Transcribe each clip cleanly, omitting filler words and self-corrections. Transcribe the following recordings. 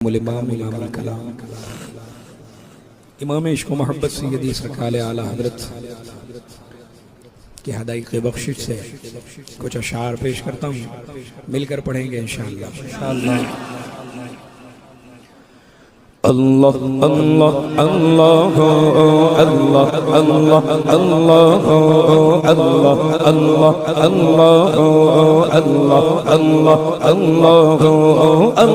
امام الکلام امام عشق و محبت سیدی سرکار اعلیٰ حضرت کی ہدایت بخشش سے کچھ اشعار پیش کرتا ہوں، مل کر پڑھیں گے انشاءاللہ۔ اللہ اللہ اللہ اللہ اللہ اللہ اللہ اللہ اللہ اللہ اللہ اللہ اللہ اللہ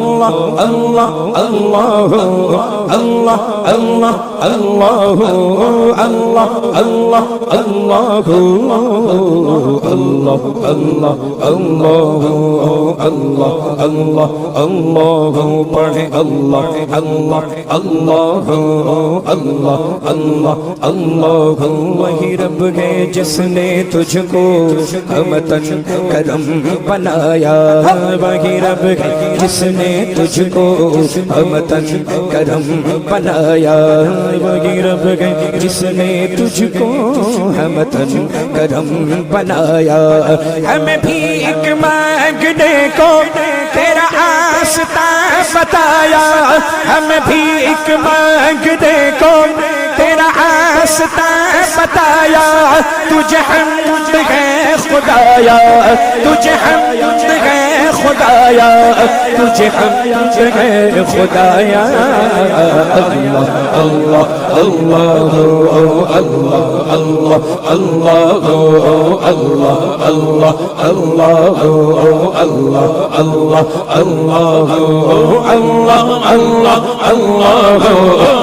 اللہ اللہ اللہ اللہ پڑھے اللہ اللہ اللہ اللہ اللہ اللہ وہی رب ہے جس نے تجھ کو ہمتن کرم بنایا، وہی رب ہے جس نے تجھ کو ہمتن کرم بنایا، وہی رب ہے جس نے تجھ کو ہمتن کرم بنایا۔ ہمیں بھیک مانگنے کو تیرا آستہ بتایا، ہمیں بھیک مانگنے کو تیرا آستہ بتایا، تجھے حمد ہے خدایا، تجھے حمد ہے خدایا، تجھے حمد ہے خدایا۔ اللہ اللہ اللہ اللہ اللہ اللہ اللہ اللہ اللہ اللہ اللہ اللہ اللہ اللہ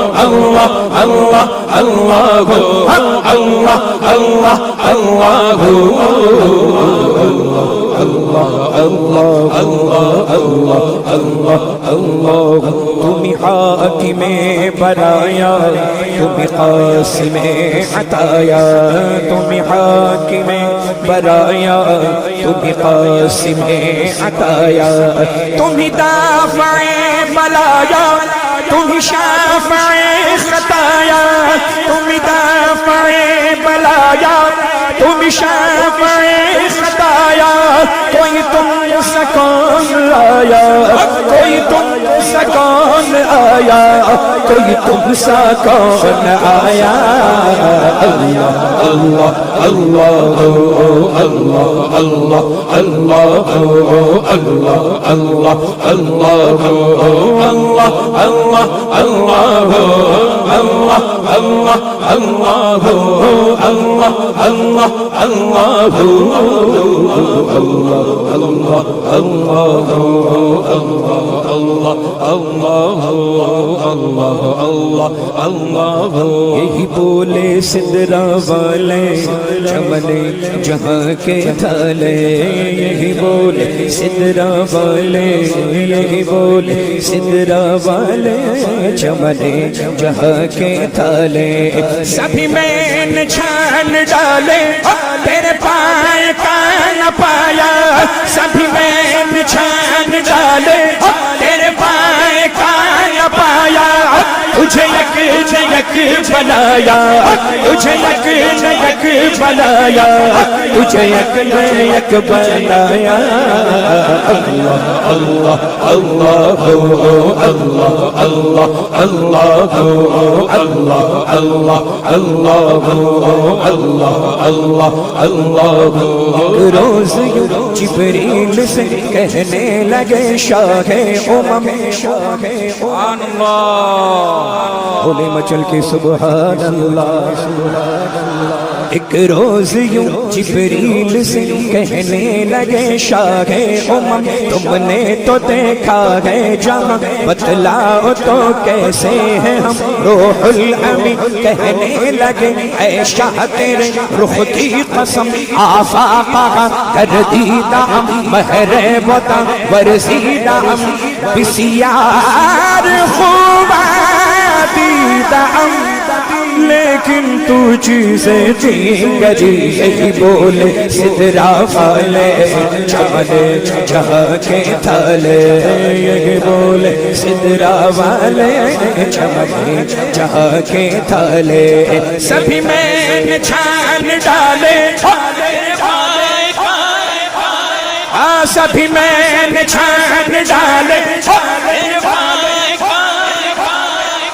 اللہ اللہ اللہ اللہ تمہیں حاکم برایا، تمہیں قاسم عطایا، تمہیں حاکم برایا، تمہیں قاسم عطایا، تمہیں دافع بلایا، تمہیں شافع خطایا، تمہیں دافع بلایا، تمہیں شافع خطایا، کوئی تم سے کون آیا، کوئی تم سے کون آیا، کوئی تم سے کون آیا۔ اللہ اللہ اللہ اللہ اللہ اللہ اللہ اللہ اللہ اللہ یہی بولے سدرا والے چمن جہاں کے تھالے، یہی بولے سدرا والے، یہی بولے سدرا والے چمن جہاں کے تھالے، سبھی میں چھان ڈالے تیرے پائے کا نہ پایا، سبھی میں چھان ڈالے تیرے پائے کا نہ پایا، تجھے یک یک بنایا، تجھے یک یک بنایا، تجھے یک یک بنایا۔ اللہ اللہ اللہ اللہ اللہ اللہ اللہ اللہ اللہ اللہ روز جبریل سے کہنے لگے شاہ امم، شاہ بولے مچل کے سبحان اللہ سبحان اللہ۔ ایک روز یوں جبریل سے کہنے لگے شاہ امم، تم نے تو دیکھا ہے جہاں، بتلاؤ تو کیسے ہیں ہم۔ روح الامین کہنے لگے اے شاہ تیرے رخ کی قسم، آفاقہ کر دیدہ مہر وطن ورزیدہ بسیار خوبہ دیدہ، لیکن تو چیزیں دیگری، یہی بولے سدرا والے چمن جہاں کے تھالے، یہی بولے سدرا والے چمن جہاں کے تھالے، سبھی میں چھان ڈالے سبھی میں چھان ڈالے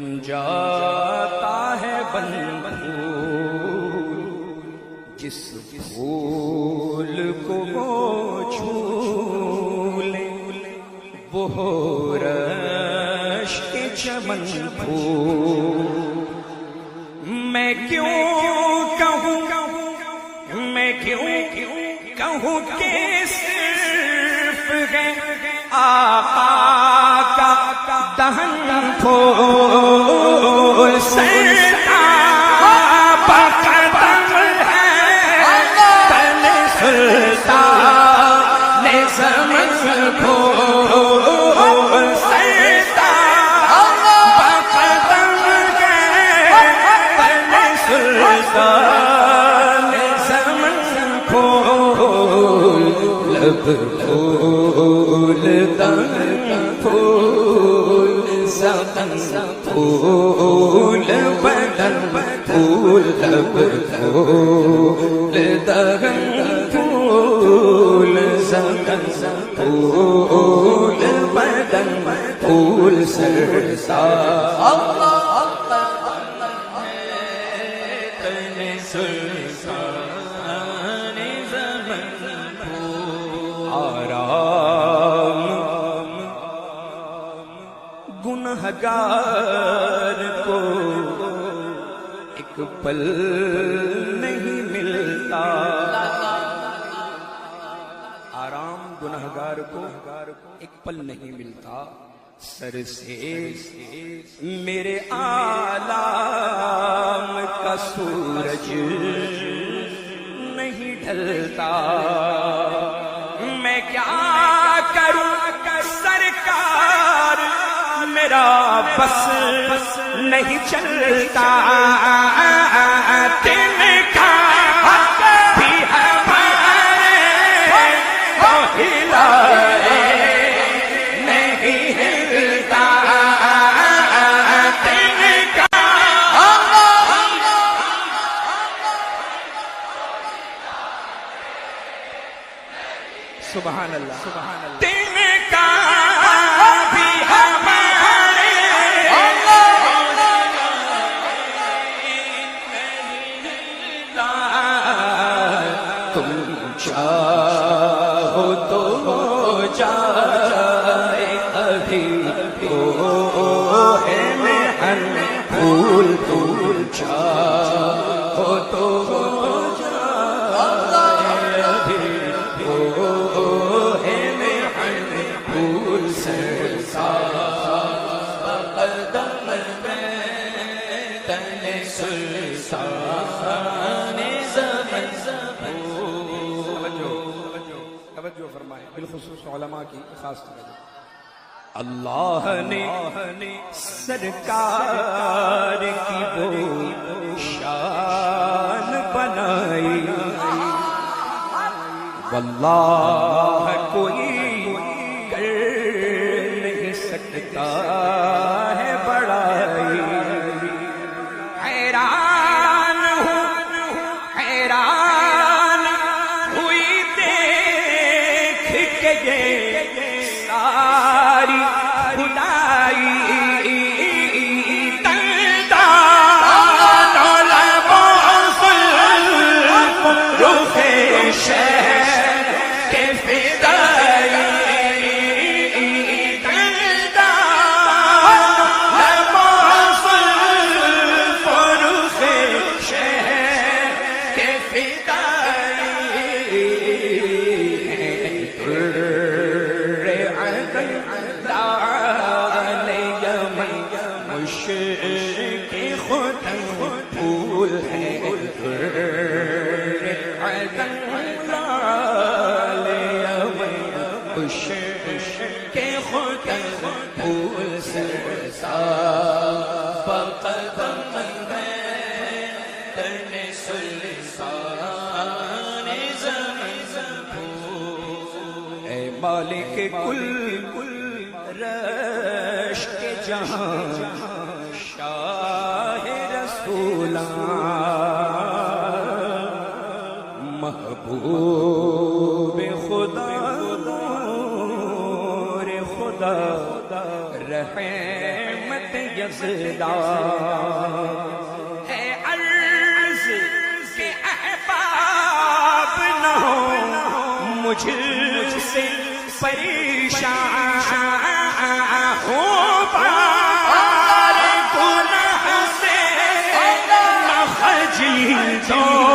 بن جاتا ہے بن جس پھول کو وہ چھو لے، وہ ہو رشک چمن پھول۔ میں کیوں کہوں کہ صرف ہے آقا کا دہن پھول، سرتاب قدم ہے تن سلطان زمن پھول، سرتاب قدم ہے تن سلطان زمن پھول، لب پھول دن پھول، زمن پھول بدن پھول، لب پھول دہن پھول، زمن پھول بدن پھول، سرسار گنہگار کو ایک پل نہیں ملتا، آرام گنہگار کو ایک پل نہیں ملتا، سر سے میرے آلام کا سورج نہیں ڈھلتا، میں کیا کروں سرکار میرا بس نہیں چلتا، تن کا بھی ہمارے کو ہلائے نہیں ہلتا، تن کا سبحان اللہ سبحان اللہ، تن کا بھی ہمارے تم چاہو تو جائے ابھی تو ہے محن پھول، تم چاہو تو جائے ابھی تو ہے محن پھول، سرسار قدم میں تن سلطان زمن توجہ فرمائیں، بالخصوص علماء کی خاص توجہ۔ اللہ نے سرکار کی وہ شان بنائی، واللہ کوئی کر نہیں سکتا ہے بڑائی، حیران ہوئی دیکھ کے یہ ساری خدائی، تندان و لبوں زلف رخ شہر کے فدائی، تندان لبوں زلف رخ شہر کے فدائی، مشرق ختم پھول ہے، عدن لال یمن مشرق ختم پھول، سرسار قدم میں تن سلطان زمن پھول، اے مالک کل رش کے جہاں شاہ رسولاں، محبوب خدا نور خدا رحمت یزداں ہے عرض کے احباب نہ ہو مجھ سے پریشان ہو بار گناہ سے نہ خجل دو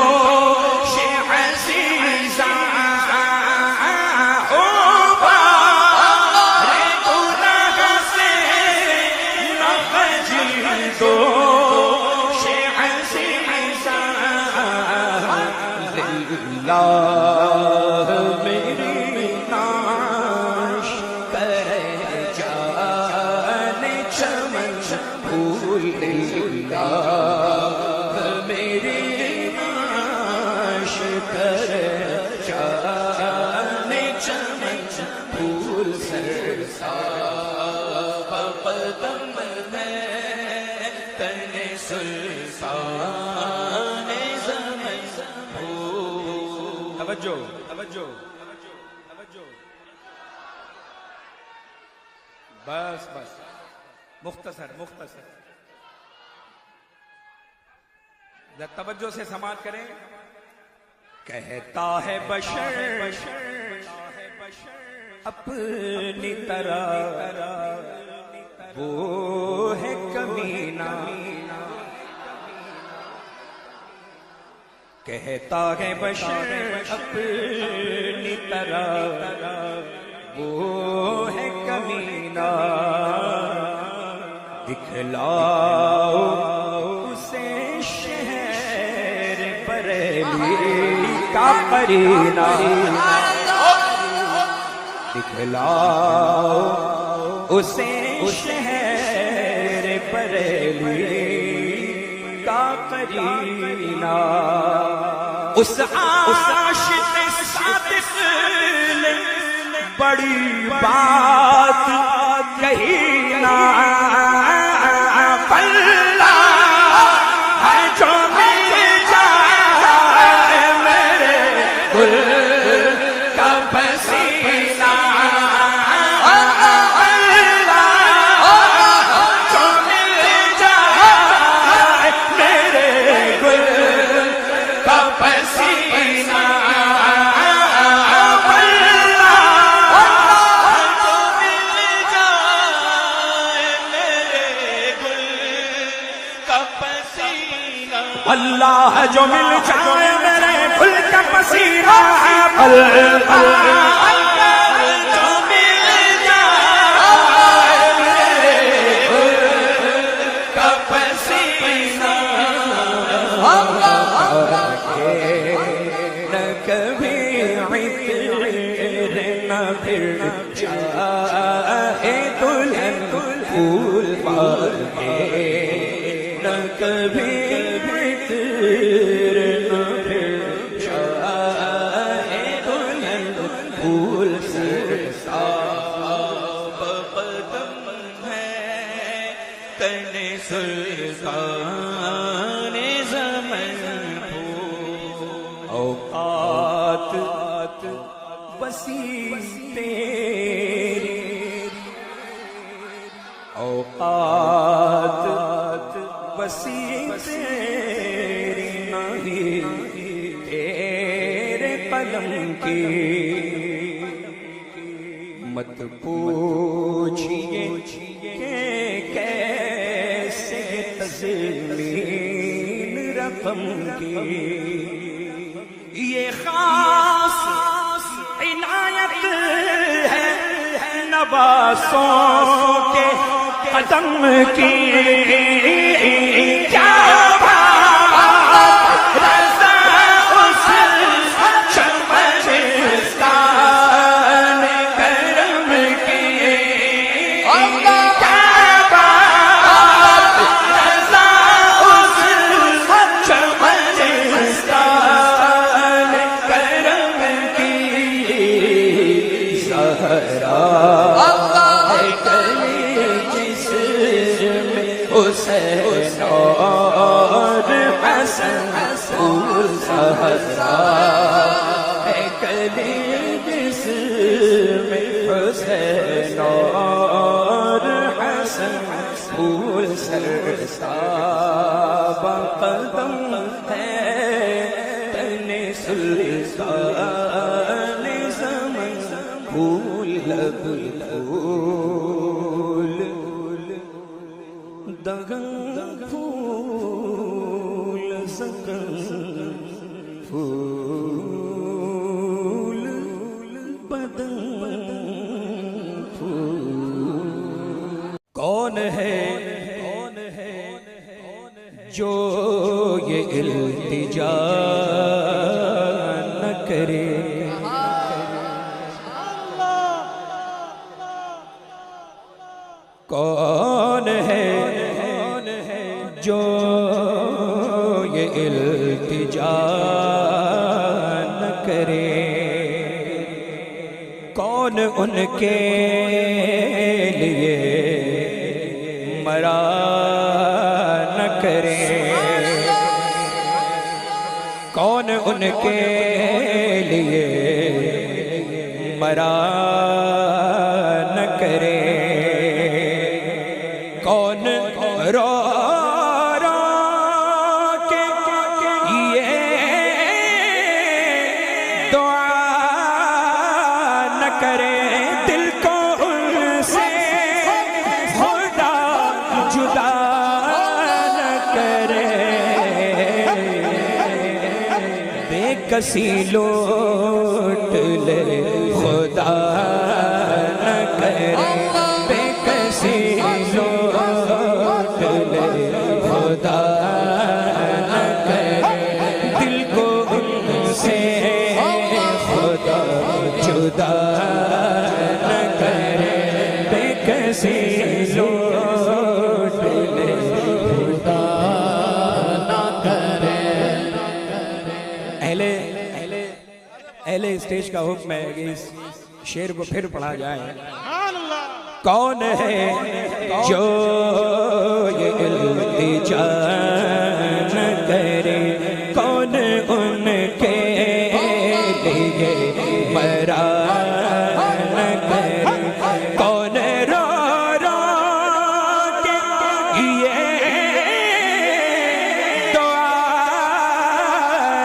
میری ناش کرے جان چمن پھول میری ناش کرے جان چمن پھول قدم میں تن سلطان زمن توجہ توجہ توجہ بس بس مختصر مختصر توجہ سے سماعت کریں کہتا ہے بشر اپنی طرح وہ ہے کمینہ کہتا ہے بشر اپنی طرح وہ ہے کمینہ دکھلاؤ اسے شہر بریلی کا قرینہ دکھلاؤ اسے شہر بریلی کا قرینہ اس عاشق صادق نے بڑی بات کہی نا اللہ ہے جو مل جائے میرے گل کا پسینہ اللہ جو مل جائے میرے گل کا پسینہ اللہ جو مل جائے میرے گل کا پسینہ نہ کبھی عطر نہ پھر چاہے دلہن پھول پال کے نہ کبھی پھول قدم ہے تن سلطان زمن اوقات وسیع تیری اوقات وسیع تیری نہیں تیرے قلم کی مت پوچھئے کہ کیسے تزمین رقم کی یہ خاص عنایت ہے نواسوں کے قدم کی کیا حسین اور حسن پھول سہرا ہے کلی جس میں حسین اور حسن پھول سرساب قدم ہے تن سلطان زمن پھول لب پھول دگن پھول سکن پھول بدن پھول کون ہے جو یہ التجا نہ کرے کون ہے جو یہ التجا نہ کرے کون ان کے لیے مرا نہ کرے کون ان کے لیے مرا نہ کرے کون رو رو کے یہ دعا نہ کرے دل کو ان سے خدا جدا نہ کرے بے کسی لوٹ لے خدا نہ کرے بے کسی لوٹ لے خدا نہ کرے دل کو ان سے خدا جدا نہ کرے بے کسی لوٹ لے خدا نہ کرے اہل اسٹیج کا حکم ہے کہ اس شعر کو پھر پڑھا جائے کون ہے جو یہ التجا نہ کرے کون ان کے لیے مرا نہ کرے کون رو رو کے یہ دعا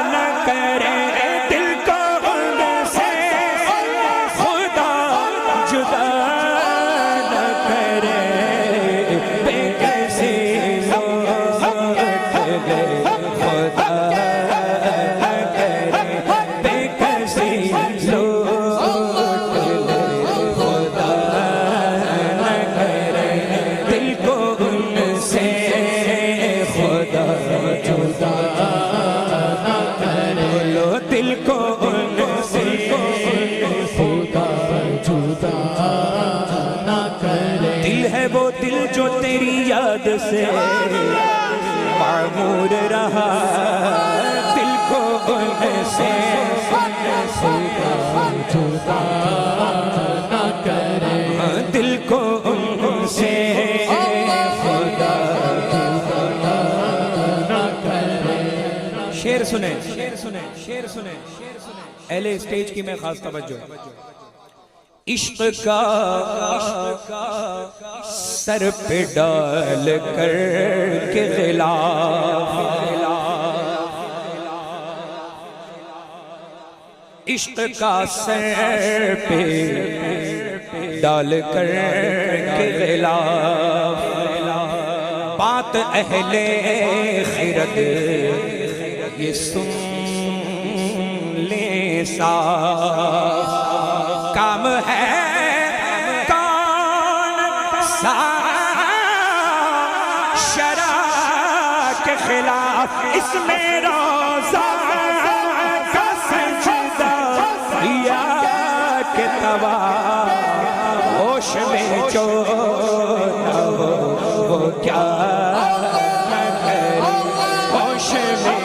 نہ کرے دل کو ان سے خدا جدا دل کو ان سے خدا جدا نہ کرے دل ہے وہ دل جو تیری یاد سے معمور رہا دل کو ان سے خدا جدا نہ کرے دل کو ان سے خدا جدا نہ کرے شعر سنیں شعر سنیں اہل اسٹیج کی میں خاص توجہ عشق کا سر پہ ڈال کر کے غلاف عشق کا سر پہ ڈال کر کے غلاف بات اہل خیرت یہ سن لے صاف کام ہے کون سا شرع کے خلاف اس میں روزہ کا سجدہ یا کہ طواف ہوش میں جو نہ ہو وہ کیا نہ کرے ہوش میں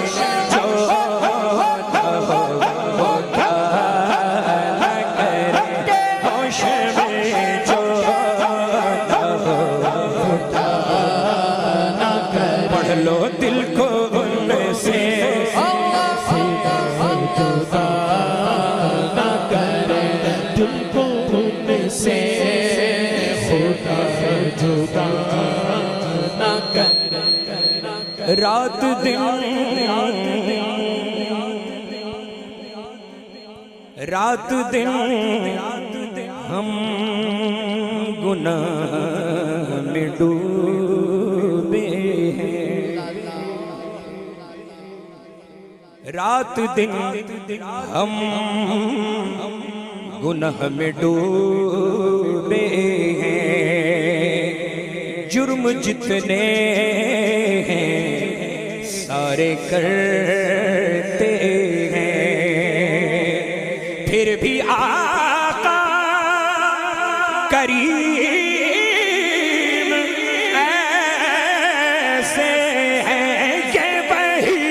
لو دل کو ان سے خدا جدا نہ کرے دل کو ان سے خدا جدا نہ کرے رات دن رات دن ہم گناہ میں ڈوبے ہیں، رات دن ہم گناہ میں ڈوبے ہیں، جرم جتنے ہیں سارے کرتے ہیں، پھر بھی آقا کریم ایسے ہیں کہ وہی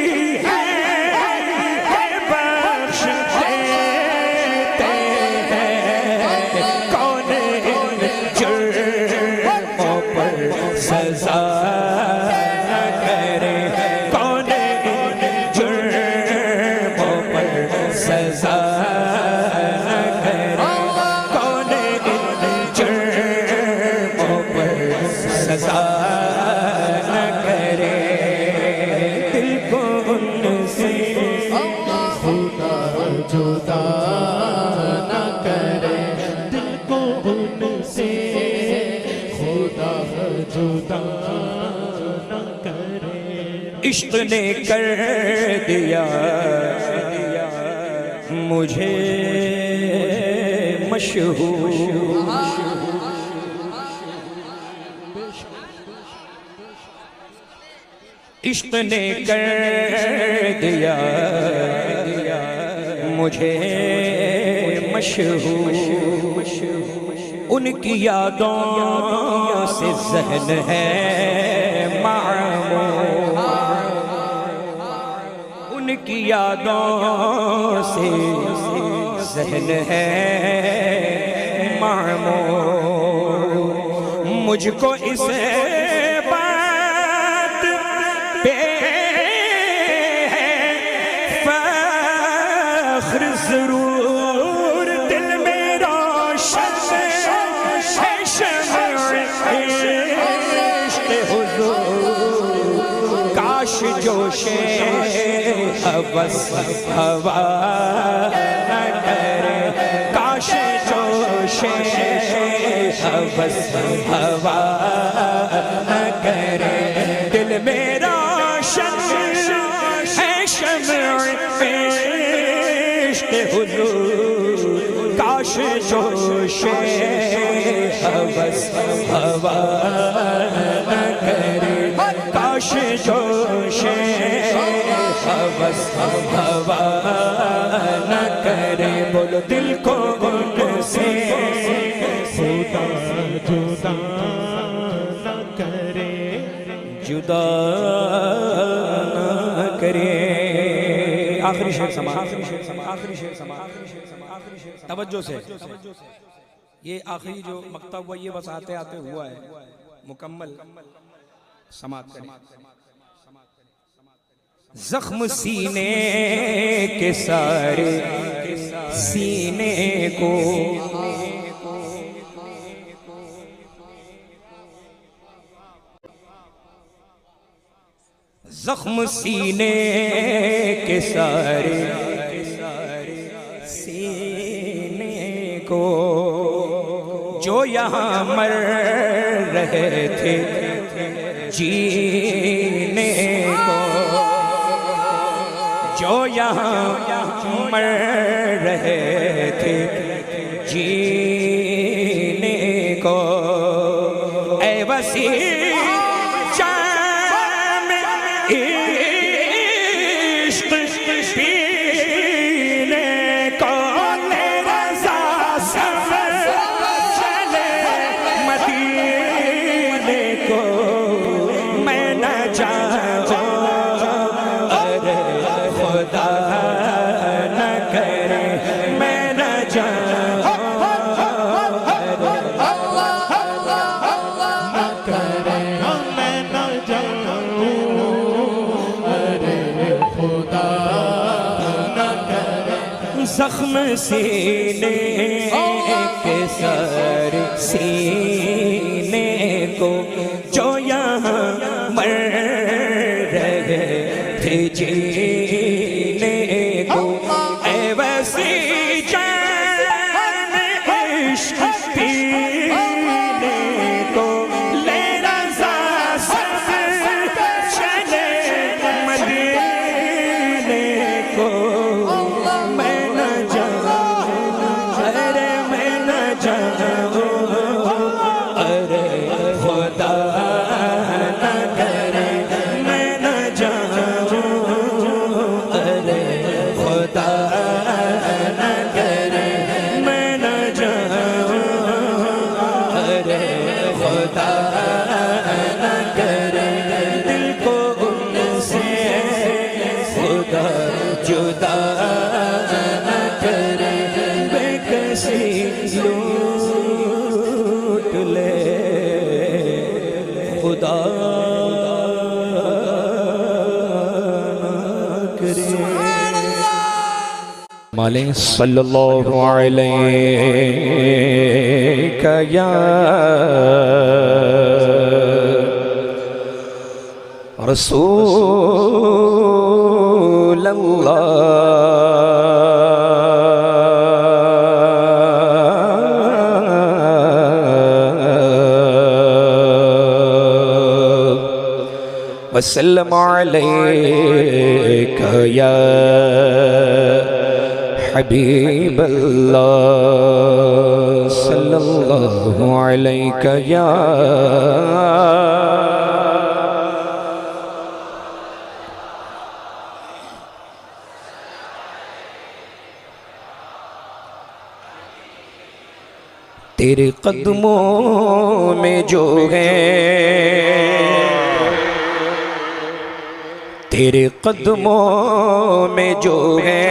ہے بخش دیتے ہیں، کون ان جرموں پر سزا نہ کرے، کون ان جرموں پر سزا نہ کرے، کون ان جرموں پر سزا نہ کرے، دل کو ان سے خدا جدا نہ کرے، دل کو ان سے خدا جدا نہ کرے، عشق نے کر دیا مجھے مشہور، عشق نے کر دیا مجھے مشہور، ان کی یادوں سے ذہن ہے معمور، ان کی یادوں سے ذہن ہے معمور، مجھ کو اس بات پہ ہے فخر ضرور، دل میں روشن ہے شمع عشق حضور، کاش جوش ہوس ہوا نہ کرے، کاش جوش ہوس ہوا نہ کرے، دل میں روشن ہے شمع عشق حضور، کاش جوش ہوس ہوا نہ کرے، کاش جوش ہوس ہوا نہ کرے، بولو دل کو ان سے خدا جدا نہ کرے، جدا نہ کرے۔ آخری شعر سما، توجہ سے، یہ آخری جو مقطع ہوا یہ بس آتے آتے ہوا ہے، مکمل سماعت کریں۔ زخم سینے کے سارے سینے کو زخم سینے کے سارے سینے کو جو یہاں مر رہے تھے جینے کو، جو یہاں مر رہے تھے جینے کو، اے وسیع جام عشق پینے کو، تیرا سفر چلے مدینے کو، میں نہ جاؤں ارے خدا نہ کرے، میں نہ جاؤں نہ کرے، میں نہ جاؤں ارے خدا نہ کرے، زخم سینے کے سر سینے کو جو یہاں مر رہے خدا نہ کرے میں نہ جاؤں، ارے خدا نہ کرے میں نہ جاؤں، ارے خدا نہ کرے دل کو ان سے خدا جدا نہ کرے، بے کسی لوٹ لے خدا نہ کرے۔ مالے صلی اللہ علیہ یا رسول اللہ، وسلم علیک یا حبیب اللہ، صلی اللہ علیک یا تیرے قدموں میں جو ہے، تیرے قدموں میں جو ہے،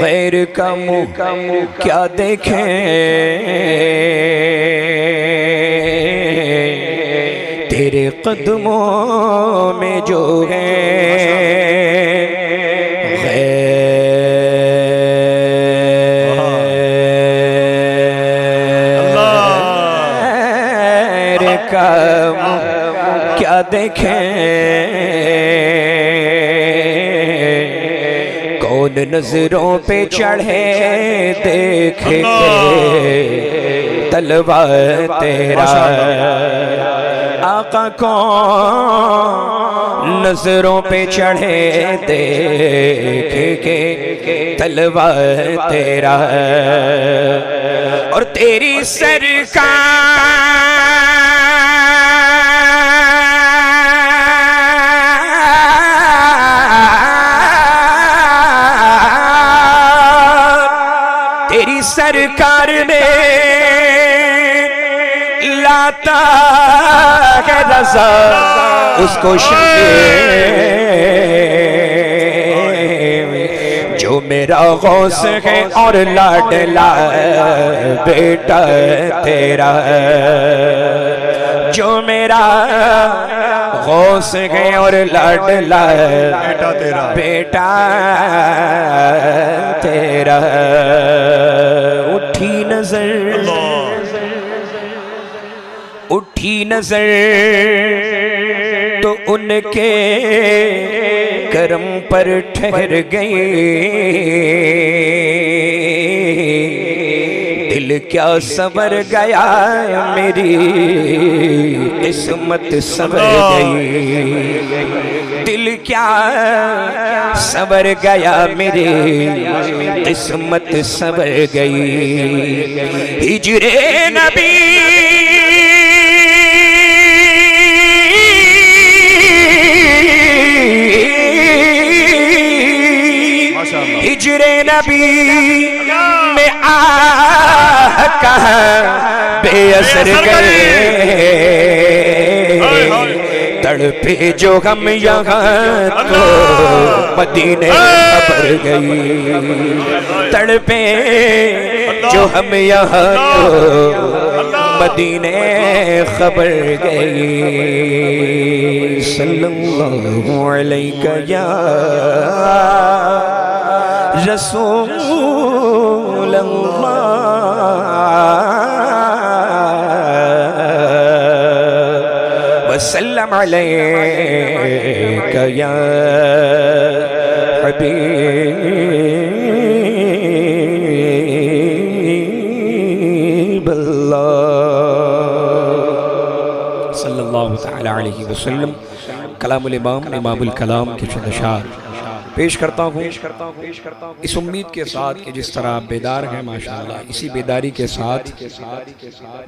غیر کا منہ کیا دیکھیں، تیرے قدموں میں جو ہے، غیر کا منہ کیا دیکھیں، کون نظروں پہ چڑھے دیکھے تلوار تیرا، آقا کون نظروں پہ چڑھے دیکھے تلوار تیرا، اور تیری سرکار نے لاتا ہے رضا اس کو شفیع، جو میرا غوث ہے اور لاڈلا بیٹا تیرا، جو میرا غوث ہے اور لاڈلا بیٹا تیرا، اٹھی نظر تو ان کے کرم پر ٹھہر گئی، دل کیا سنور گیا میری قسمت سنور گئی، دل کیا سنور گیا میری قسمت سنور گئی، ہجر نبی ہجر نبی میں کہاں بے اثر گئے، تڑپے جو ہم یہاں تو مدینے خبر گئی، تڑپے جو ہم یہاں تو مدینے خبر گئی، صلی اللہ علیہ یا رسول اللہ، وسلم علیک یا حبیب اللہ، صلی اللہ تعالی علیہ وسلم۔ کلام الامام امام الکلام کے چند اشعار پیش کرتا ہوں اس امید کے ساتھ کہ جس طرح آپ بیدار ہیں ماشاءاللہ، اسی بیداری کے ساتھ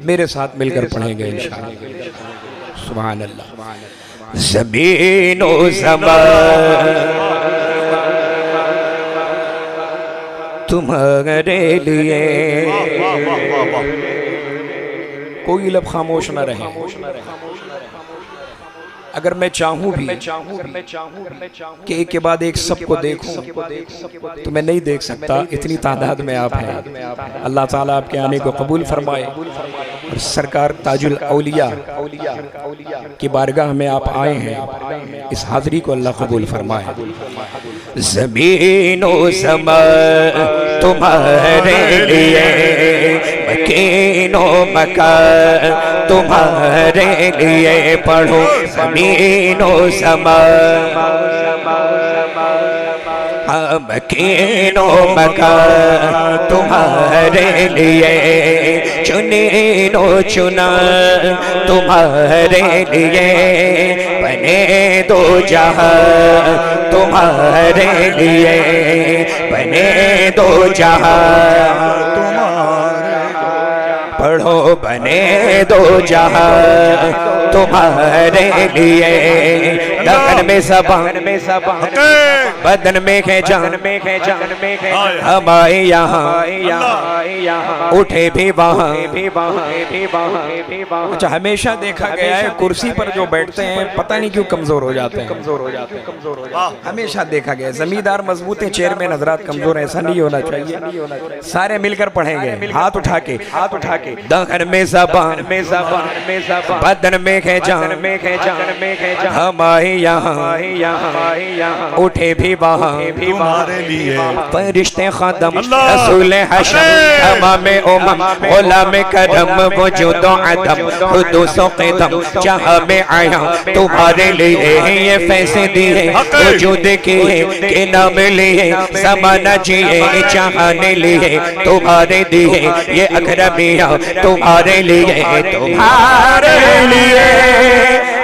میرے ساتھ مل کر پڑھیں گے انشاءاللہ۔ سبحان اللہ۔ زمین و زمان تمہارے لیے، کوئی لب خاموش نہ رہے۔ اگر میں چاہوں بھی کہ ایک کے بعد ایک سب کو دیکھوں تو میں نہیں دیکھ سکتا، اتنی تعداد میں آپ ہیں۔ اللہ تعالیٰ آپ کے آنے کو قبول فرمائے، اور سرکار تاج الاولیاء کی بارگاہ میں آپ آئے ہیں، اس حاضری کو اللہ قبول فرمائے۔ زمین و زمان تمہارے لیے، مکین و مکان تمہارے لیے، پڑھو زمین و زمان، مکین و مکان تمہارے لیے، چنین و چنا تمہارے لیے، بنے دو جہاں تمہارے لیے، بنے دو جہاں، پڑھو بنے دو جہاں تمہارے لیے، لگن میں زبان بدن میں ہے جان، ہم آئے یہاں اٹھے بھی وہاں۔ اچھا، ہمیشہ دیکھا گیا ہے کرسی پر جو بیٹھتے ہیں پتہ نہیں کیوں کمزور ہو جاتے ہیں، ہمیشہ دیکھا گیا ہے۔ زمیندار مضبوط ہیں، چیئرمین حضرات کمزور ہیں، ایسا نہیں ہونا چاہیے۔ سارے مل کر پڑھیں گے، ہاتھ اٹھا کے، دہن میں زبان بدن میں ہے جان، ہم آئے یہاں اٹھے بھی وہاں، تمہارے لیے فرشتے خادم رسول حشم تمام امم غلام کرم وجود و عدم حدوث و قدم جہاں میں آیا تمہارے لیے، یہ فیصلے دیے وجود کیے کہ نام لیے، زمانہ جیے جہانے لیے تمہارے دیے، یہ اکرمیہ تمہارے لیے، تمہارے لیے،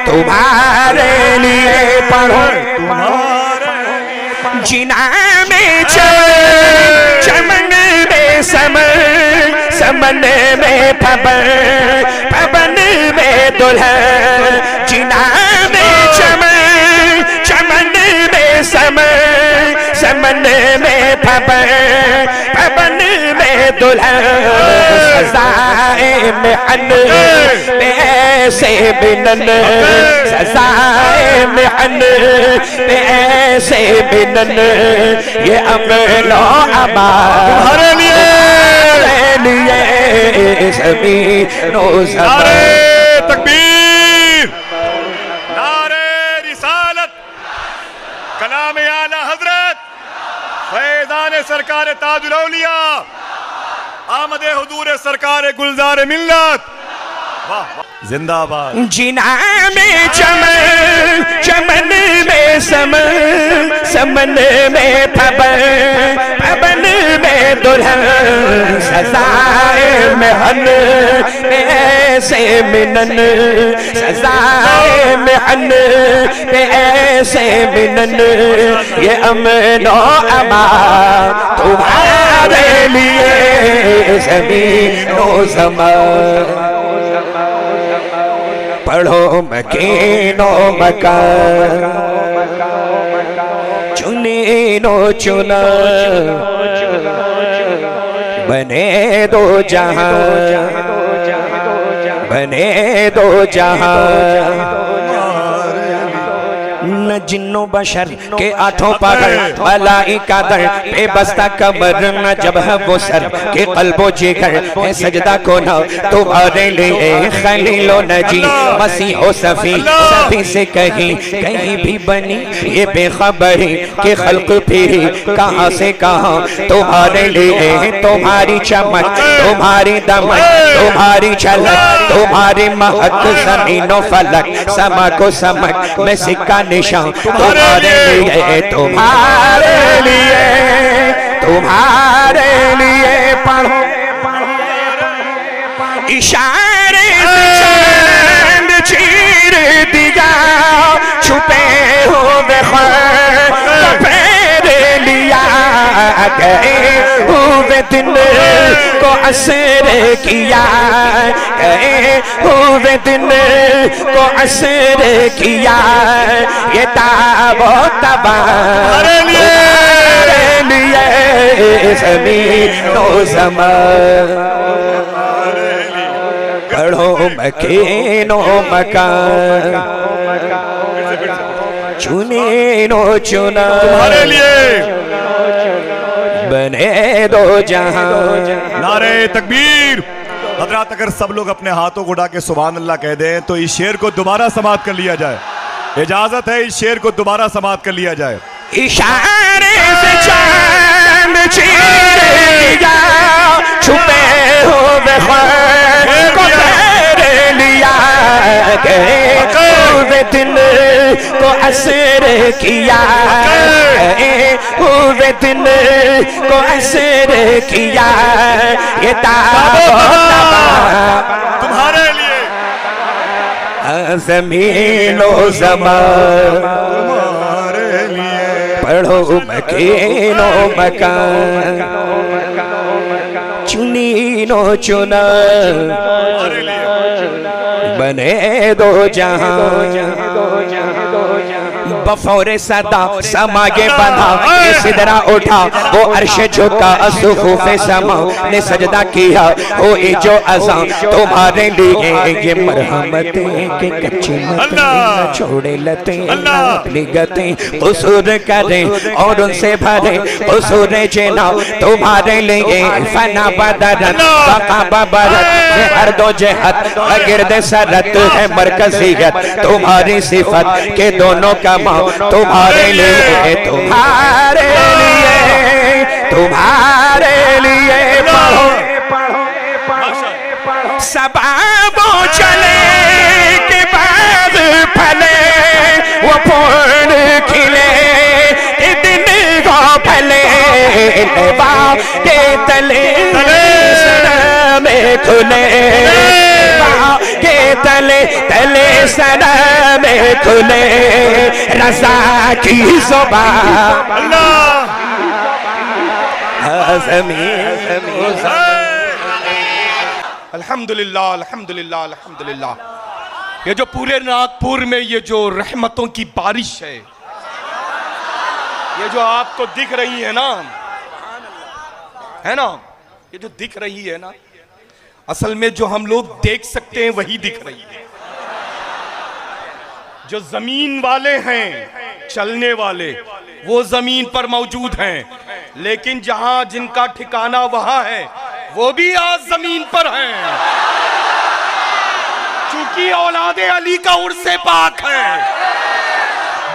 تمہارے لیے، پڑھو جنا میں چمن میں سمن، سمن میں پبن، پبن میں دلہن، جنا میں چمن میں سمن، سمن میں پبن، پبن میں دلہن، سزائے محن ایسے بنن، سزائے محن ایسے بنن، یہ امن و امان تمہارے لیے، زمین و زمان۔ نعرہ تکبیر، نعرہ رسالت، کلام اعلیٰ حضرت فیضان سرکار تاج الاولیاء، آمد حضور سرکار گلزار ملت، زندہ آباد۔ جنا میں چمن میں سمن، سمن میں پبن، پبن میں دلہن، سزائے محن ایسے منن، سزائے محن ایسے منن، یہ امن و امان تمہارے لیے، زمین و زمان، پڑھو مکین و مکان چنین و چنا، بنے دو جہاں، بنے دو جہاں، نہ جن و بشر کے آٹھوں پاگل، ملائکہ در بے بستہ کمر، نہ جبہ وہ سر کے قلب و جگر، ہے سجدہ کو نہ تمہارے لیے، خلیل و نجی مسیح و صفی، سبھی سے کہیں کہیں بھی بنی یہ بے خبری کہ خلق پھری کہاں سے کہاں تمہارے لیے، تمہاری چمک، تمہاری دمک، تمہاری جھلک، تمہاری مہک، زمین و فلک، سما کو سمک میں سکہ نشان تمہارے لیے، تمہارے لیے، تمہارے لیے، پڑھو اشارے سے چاند چیر دیا، چھپے ہوئے خواب گئے ہوئے دن کو عصر کیا گئے ہوئے دن کو عصر کیا یہ تاب و تمہارے لیے زمین و زمان پڑھو مکین و مکان چنین و چنا تمہارے لیے بنے دو جہاں نعرہ تکبیر. حضرات اگر سب لوگ اپنے ہاتھوں کو اٹھا کے سبحان اللہ کہہ دیں تو اس شعر کو دوبارہ سماعت کر لیا جائے. اجازت ہے اس شعر کو دوبارہ سماعت کر لیا جائے. اشارے سے چاند چیر لیا چھپے ہوئے خیر کو پھیر لیا گئے ہوئے دن کو عصر کیا گئے ہوئے دن کو عصر کیا یہ تاب و تمام تمہارے لیے زمین و زمان تمہارے لیے پڑھو مکین و مکان چنین و چنا تمہارے لیے بنے دو جہاں بفور صدا سماگے بنا یہ سدرہ اٹھا وہ عرش جھکا صفوف سما نے سجدہ کیا ہوئی جو ازاں تمہارے لیے یہ مرحمتیں کہ کچی متیں نہ چھوڑے لتیں نہ اپنی گتیں قصور کریں اور ان سے بھریں قصور جنا تمہارے لیے فنا بدرن بقا ببرت میں ہر دو جہت گرد سرت ہے مرکزیت تمہاری صفت کے دونوں کا تمہارے لیے تمہارے لیے تمہارے لیے پڑھو سبابوں چلے کے بعد پھلے وہ پھول کھلے دن کو پھلے لبا کے تلے سنا میں کھلے کے تلے تلے سنا میں کھلے رضا کی زبان اللہ الحمدللہ الحمدللہ الحمدللہ. یہ جو پورے ناگپور میں یہ جو رحمتوں کی بارش ہے یہ جو آپ کو دکھ رہی ہے نا یہ جو دکھ رہی ہے نا اصل میں جو ہم لوگ دیکھ سکتے ہیں وہی دکھ رہی ہے. جو زمین والے ہیں چلنے والے وہ زمین پر موجود ہیں لیکن جہاں جن کا ٹھکانہ وہاں ہے وہ بھی آج زمین پر ہیں چونکہ اولاد علی کا عرص پاک ہے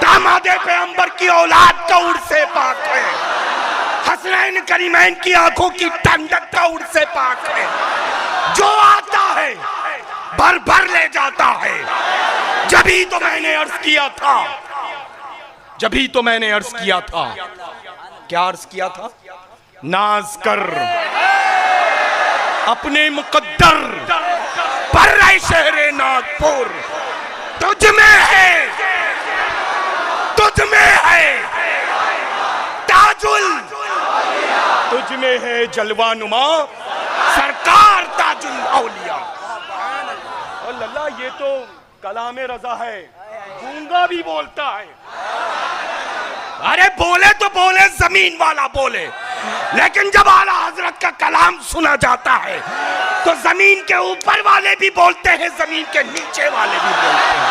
داماد پیغمبر کی اولاد کا عرص پاک ہے حسنین کریمین کی آنکھوں کی ٹھنڈک کا عرص پاک ہے. جو آتا ہے بھر بھر لے جاتا ہے. جبھی تو میں نے عرض کیا تھا کیا عرض کیا تھا ناز کر اپنے مقدر پر رہے شہر ناگپور تجھ میں ہے تاجل تجھ میں ہے جلوہ نما سرکار تاج الاولیاء. اللہ یہ تو کلام رضا ہے گونگا بھی بولتا ہے. ارے بولے تو بولے زمین والا بولے لیکن جب اعلیٰ حضرت کا کلام سنا جاتا ہے تو زمین کے اوپر والے بھی بولتے ہیں زمین کے نیچے والے بھی بولتے ہیں.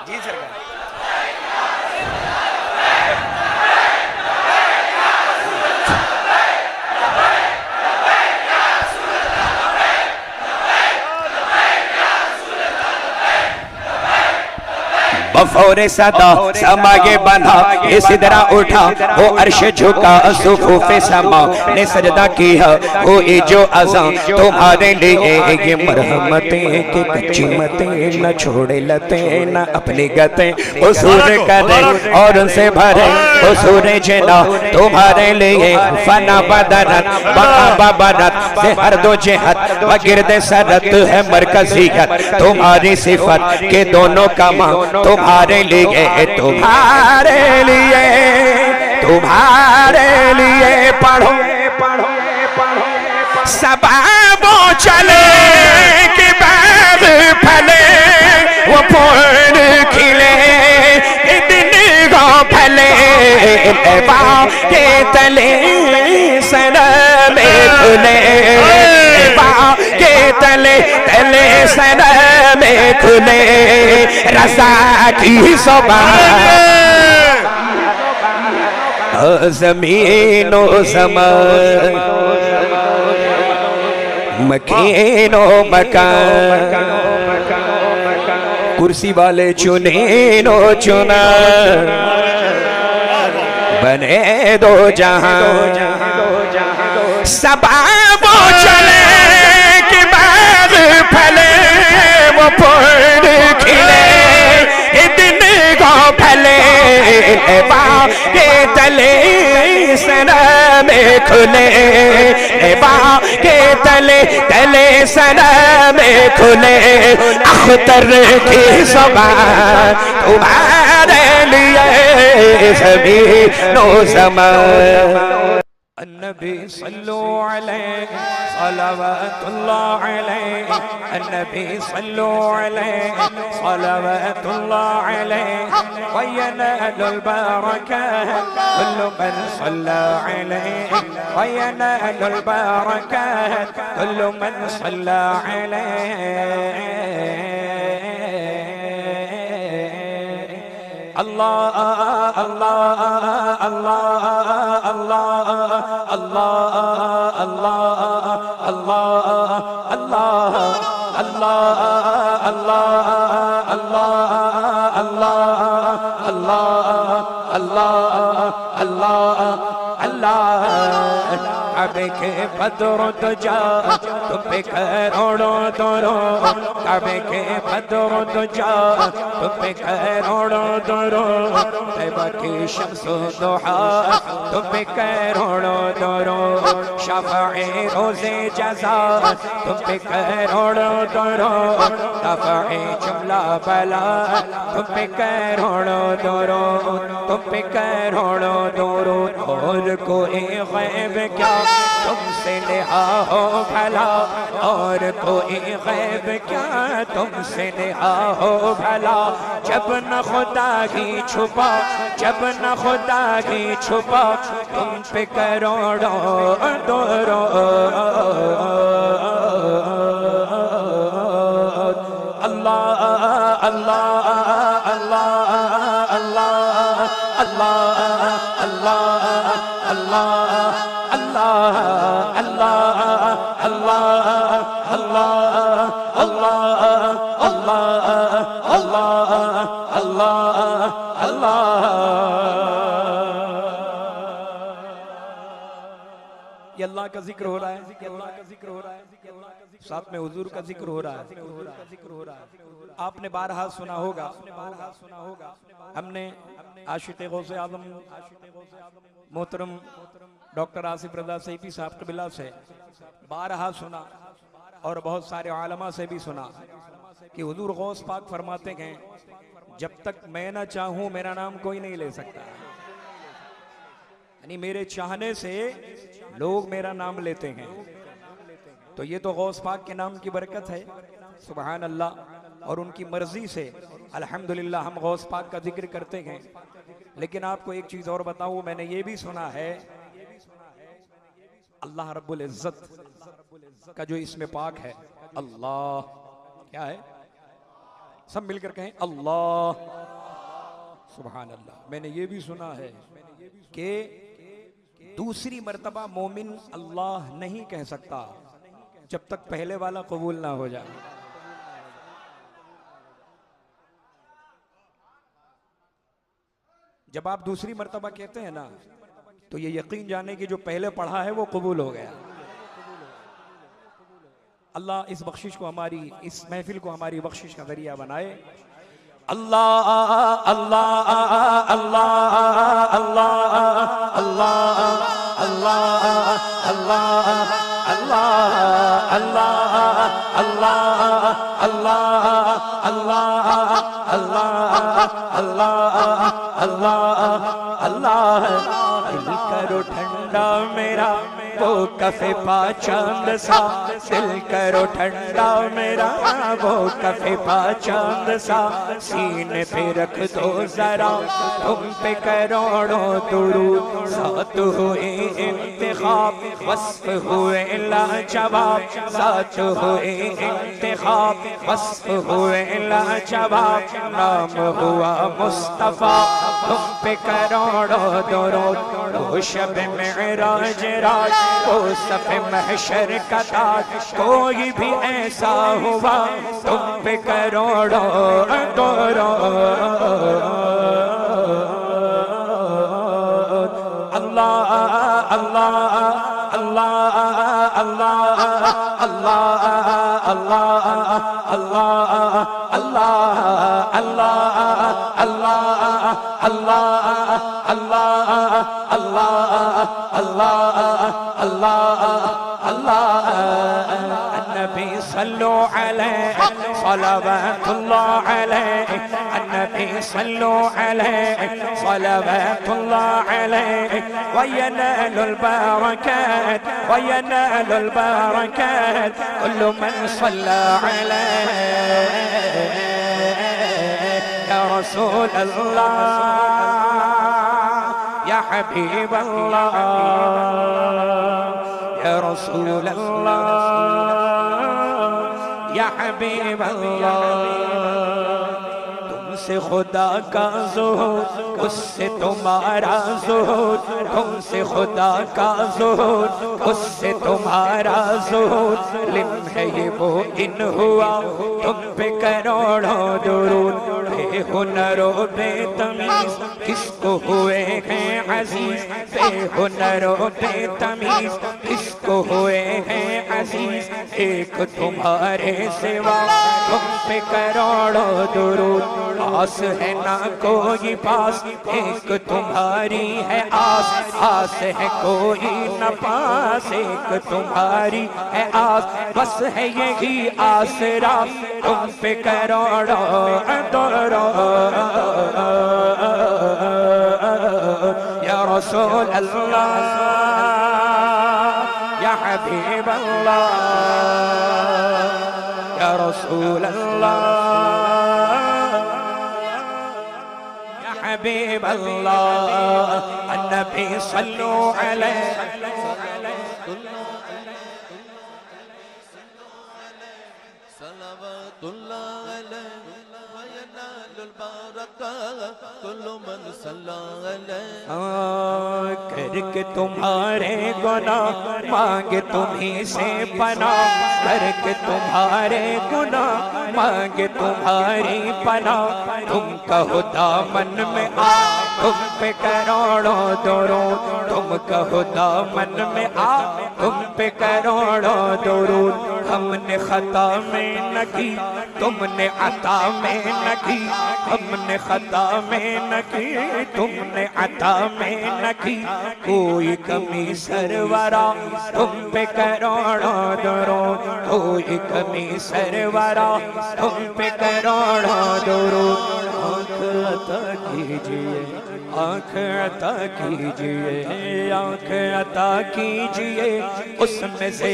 جی سر بفور صدا سماگے بنا یہ سدرہ اٹھا وہ عرش جھکا صفوف سما نے سجدہ کیا ہوئی جو ازاں تمہارے لیے یہ مرحمتیں کہ کچی متیں نہ چھوڑے لتیں نہ اپنی گتیں قصور کریں اور ان سے بھریں قصور جنا تمہارے لیے فنا بدرت بقا ببرت سے ہر دو جہت وگرد سرت ہے مرکزیت تمہاری صفت کے دونوں کا ماں تمہارے لیے تمہارے لیے تمہارے لیے پڑھو سباب چلے کہ باغ پھلے وہ پھول کھلے دن گو پھلے باغ کے تلے سنم کھلے باغ کے تلے تلے سنم کھلے رضا کی صبح زمین و زمان مکین و مکان کرسی والے چنین و چنا بنے دو جہاں سباب چلے کہ باغ پھلے وہ پھول کھلے دن گو پھلے باغ کے تلے سنم کھلے باغ کے تلے تلے سنم کھلے اختر کی زبان تمہارے لیے زمین و زمان النبی صلو علیہ صلوات اللہ علیہ النبی صلو علیہ صلوات اللہ علیہ وینال البرکات کل من صلى علیہ وینال البرکات کل من صلى علیہ اللہ اللہ اللہ اللہ اللہ اللہ اللہ اللہ اللہ اللہ اللہ اللہ اللہ کعبے کے بدر دجا تم پہ کروڑوں درود کعبے کے بدر دجا تم پہ کروڑوں درود طیبہ کی شمس و ضحا تم پہ کروڑوں درود شفاع روز جزا تم پہ کروڑوں درود دفع جملہ بلا تم پہ کروڑوں درود تم پہ کروڑوں درود اور کوئی غیب کیا تم سے نہا ہو بھلا اور کوئی غیب کیا تم سے نہا ہو بھلا جب نہ خدا کی چھپا جب نہ خدا کی چھپا تم پہ کروڑوں درود اللہ اللہ اللہ اللہ اللہ اللہ اللہ اللہ اللہ اللہ اللہ اللہ اللہ اللہ یہ اللہ کا ذکر ہو رہا ہے اللہ کا ذکر ہو رہا ہے ساتھ میں حضور کا ذکر ہو رہا ہے آپ نے بارہا سنا ہوگا ہم نے عاشق غوث اعظم محترم ڈاکٹر آصف رضا سیفی صاحب قبلہ سے بارہا سنا اور بہت سارے علماء سے بھی سنا کہ حضور غوث پاک فرماتے ہیں جب تک میں نہ چاہوں میرا نام کوئی نہیں لے سکتا یعنی میرے چاہنے سے لوگ میرا نام لیتے ہیں تو یہ تو غوث پاک کے نام کی برکت ہے سبحان اللہ اور ان کی مرضی سے الحمدللہ ہم غوث پاک کا ذکر کرتے ہیں لیکن آپ کو ایک چیز اور بتاؤں میں نے یہ بھی سنا ہے اللہ رب العزت کا جو اسم پاک ہے اللہ کیا ہے سب مل کر کہیں اللہ سبحان اللہ میں نے یہ بھی سنا ہے کہ دوسری مرتبہ مومن اللہ نہیں کہہ سکتا جب تک پہلے والا قبول نہ ہو جائے جب آپ دوسری مرتبہ کہتے ہیں نا تو یہ یقین جانے کی جو پہلے پڑھا ہے وہ قبول ہو گیا اللہ اس بخشش کو ہماری اس محفل کو ہماری بخشش کا ذریعہ بنائے اللہ اللہ اللہ اللہ اللہ اللہ اللہ اللہ اللہ اللہ اللہ اللہ اللہ اللہ اللہ اللہ دل کرو ٹھنڈا میرا وہ کفے پا چاند سا دل کرو ٹھنڈا میرا وہ کفے پا چاند سا سینے پہ رکھ دو ذرا تم پہ کروڑوں درود ساتھ ہوئے انتخاب وصف ہوئے لاجواب ساتھ ہوئے انتخاب وصف ہوئے لاجواب نام ہوا مصطفیٰ تم پہ کروڑوں درود وہ شب معراج راج وہ صف محشر کا تاج کوئی بھی ایسا ہوا تم پہ کروڑوں درود اللہ اللہ اللہ اللہ اللہ اللہ اللہ اللہ اللہ اللہ اللہ اللہ اللہ اللہ النبی صلو علیہ صلوات اللہ علیہ النبی صلو علیہ صلوات اللہ علیہ وینال البرکات وینال البرکات کل من صلی علیہ یا رسول اللہ یا حبیب اللہ یا رسول اللہ یا حبیب اللہ تم سے خدا کا ظہور اس سے تمہارا ظہور تم سے خدا کا ظہور اس سے تمہارا ظہور لمحہ یہ وہ ان ہوا تم پہ کروڑوں درود بے ہنر و بے تمیز کس کو ہوئے ہیں عزیز بے ہنر و بے تمیز کس کو ہوئے ہیں عزیز ایک تمہارے سوا تم پہ کروڑوں درود آس ہے نہ کوئی پاس ایک تمہاری ہے آس آس ہے کوئی نہ پاس ایک تمہاری ہے آس بس ہے یہی آسرا تم پہ کروڑوں درود یا رسول اللہ یا حبیب اللہ یا رسول اللہ یا حبیب اللہ النبی صلو علیہ صلوات اللہ علیہ وینال البرکات کل من صلی علیہ کر کے تمہارے گناہ مانگے تمہیں سے پناہ کر کے تمہارے گناہ مانگے تمہاری پناہ تم کہو دامن میں آ تم پہ کروڑوں درود تم کہو دامن میں آ تم پہ کروڑوں درود ہم نے خطا میں نہ کی تم نے عطا میں نہ کی ہم نے خطا میں نہ کی تم نے عطا میں نہ کی کوئی کمی سرورا تم پہ کروڑوں درود کوئی کمی سرورا تم پہ کروڑوں درود آنکھ عطا کیجئے آنکھ عطا کیجئے آنکھ عطا کیجئے اس میں سے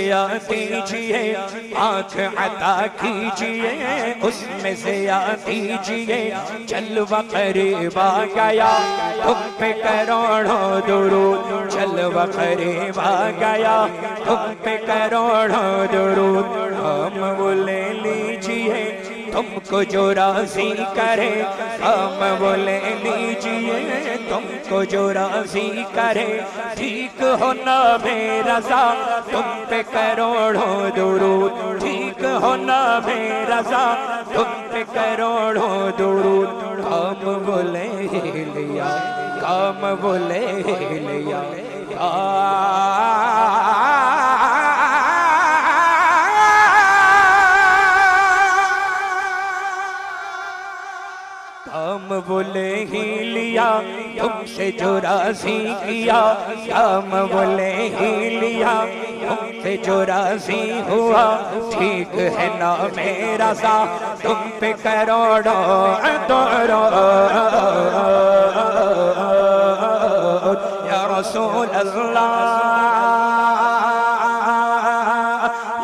دیجئے آنکھ عطا کیجئے اس میں سے دیجئے جلوہ قریب آ گیا تم پہ کروڑوں درود جلوہ قریب آ گیا تم پہ کروڑوں درود ہم وہ لے لیجئے تم کو جو راضی کرے ہم وہ لے لیجئے تم کو جو راضی کرے ٹھیک ہو نام رضا تم پہ کروڑوں درود ٹھیک ہو نام رضا تم پہ کروڑوں درود کام وہ لے لیا کام وہ لے لیا کام وہ لے ہی لیا تم سے جو راضی کیا کام وہ لے ہی لیا ہم پہ جو راضی ہوا ٹھیک ہے نا میرا سا تم پہ کروڑوں یا رسول اللہ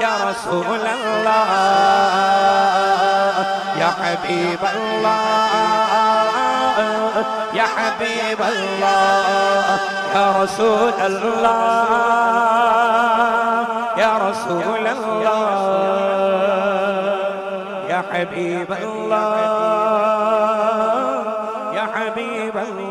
یا رسول اللہ یا حبیب اللہ یا حبیب اللہ یا رسول اللہ یا رسول اللہ یا حبیب اللہ یا حبیب اللہ